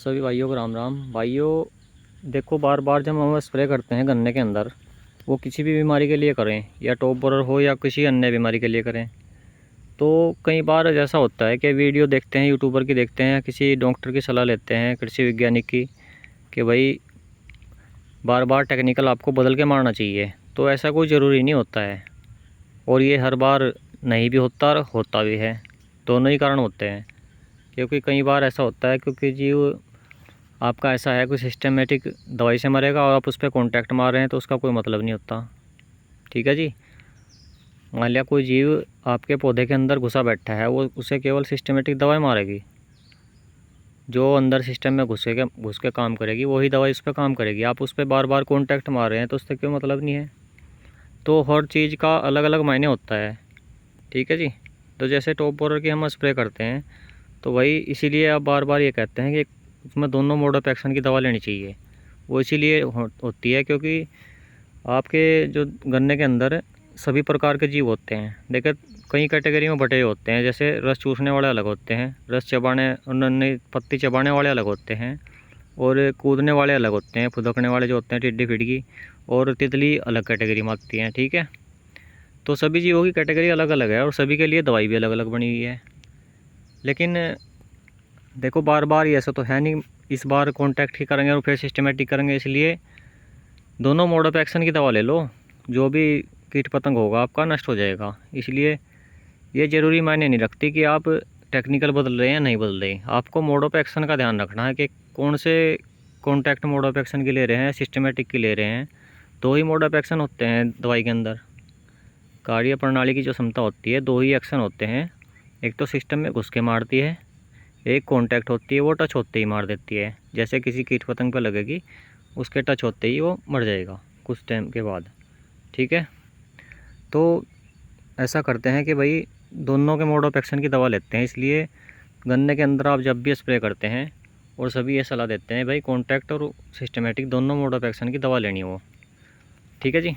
सभी भाइयों को राम राम। भाइयों देखो, बार बार जब हम स्प्रे करते हैं गन्ने के अंदर, वो किसी भी बीमारी के लिए करें या टॉप बोरर हो या किसी अन्य बीमारी के लिए करें, तो कई बार ऐसा होता है कि वीडियो देखते हैं, यूट्यूबर की देखते हैं या किसी डॉक्टर की सलाह लेते हैं, कृषि वैज्ञानिक की, कि भाई बार बार टेक्निकल आपको बदल के मारना चाहिए। तो ऐसा कोई ज़रूरी नहीं होता है, और ये हर बार नहीं भी होता और होता भी है। दोनों ही कारण होते हैं, क्योंकि कई बार ऐसा होता है क्योंकि जीव आपका ऐसा है कोई सिस्टमेटिक दवाई से मरेगा और आप उस पर कॉन्टैक्ट मार रहे हैं, तो उसका कोई मतलब नहीं होता। ठीक है जी। मान लिया कोई जीव आपके पौधे के अंदर घुसा बैठा है, वो उसे केवल सिस्टमेटिक दवाई मारेगी, जो अंदर सिस्टम में घुस के काम करेगी वही दवाई उस पर काम करेगी। आप उस पर बार बार कॉन्टैक्ट मार रहे हैं तो उससे कोई मतलब नहीं है। तो हर चीज़ का अलग अलग मायने होता है। ठीक है जी। तो जैसे टॉप बोरर की हम स्प्रे करते हैं, तो वही इसीलिए आप बार बार ये कहते हैं कि उसमें दोनों मोड ऑफ एक्शन की दवा लेनी चाहिए। वो इसीलिए होती है क्योंकि आपके जो गन्ने के अंदर सभी प्रकार के जीव होते हैं। देखिए, कई कैटेगरी में बटे होते हैं। जैसे रस चूसने वाले अलग होते हैं, रस चबाने नन्ही पत्ती चबाने वाले अलग होते हैं, और कूदने वाले अलग होते हैं, फुदकने वाले जो होते हैं टिड्डी फिड़की, और तितली अलग कैटेगरी में आती हैं। ठीक है। तो सभी जीवों की कैटेगरी अलग अलग है और सभी के लिए दवाई भी अलग अलग बनी हुई है। लेकिन देखो, बार बार ये ऐसा तो है नहीं इस बार कॉन्टैक्ट ही करेंगे और फिर सिस्टमेटिक करेंगे, इसलिए दोनों मोड ऑफ एक्शन की दवा ले लो। जो भी कीट पतंग होगा आपका नष्ट हो जाएगा। इसलिए ये ज़रूरी मायने नहीं रखती कि आप टेक्निकल बदल रहे हैं या नहीं बदल रहे। आपको मोड ऑफ एक्शन का ध्यान रखना है कि कौन से कॉन्टैक्ट मोड ऑफ एक्शन की ले रहे हैं, सिस्टमेटिक की ले रहे हैं। दो ही मोड ऑफ एक्शन होते हैं दवाई के अंदर। कार्य प्रणाली की जो क्षमता होती है, दो ही एक्शन होते हैं। एक तो सिस्टम में घुस के मारती है, एक कॉन्टैक्ट होती है वो टच होते ही मार देती है। जैसे किसी कीट पतंग पर लगेगी, उसके टच होते ही वो मर जाएगा कुछ टाइम के बाद। ठीक है। तो ऐसा करते हैं कि भाई दोनों के मोड ऑफ एक्शन की दवा लेते हैं। इसलिए गन्ने के अंदर आप जब भी स्प्रे करते हैं, और सभी ये सलाह देते हैं भाई कॉन्टैक्ट और सिस्टमेटिक दोनों मोड ऑफ एक्शन की दवा लेनी हो। ठीक है जी।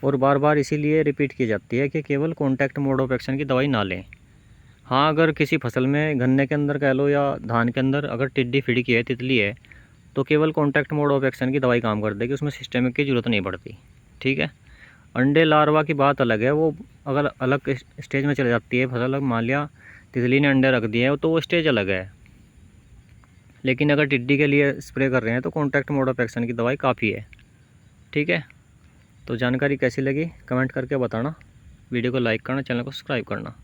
और बार बार इसीलिए रिपीट की जाती है कि केवल कॉन्टैक्ट मोड ऑफ एक्शन की दवाई ना लें। हाँ, अगर किसी फसल में गन्ने के अंदर कह लो या धान के अंदर अगर टिड्डी फिड़की है, तितली है, तो केवल कॉन्टैक्ट मोड ऑफ एक्शन की दवाई काम कर देगी, उसमें सिस्टमिक की ज़रूरत नहीं पड़ती। ठीक है। अंडे लार्वा की बात अलग है, वो अगर अलग स्टेज में चले जाती है फसल। मान लिया तितली ने अंडे रख दिए हैं तो वो स्टेज अलग है। लेकिन अगर टिड्डी के लिए स्प्रे कर रहे हैं तो कॉन्टैक्ट मोड ऑफ एक्शन की दवाई काफ़ी है। ठीक है। तो जानकारी कैसी लगी कमेंट करके बताना। वीडियो को लाइक करना, चैनल को सब्सक्राइब करना।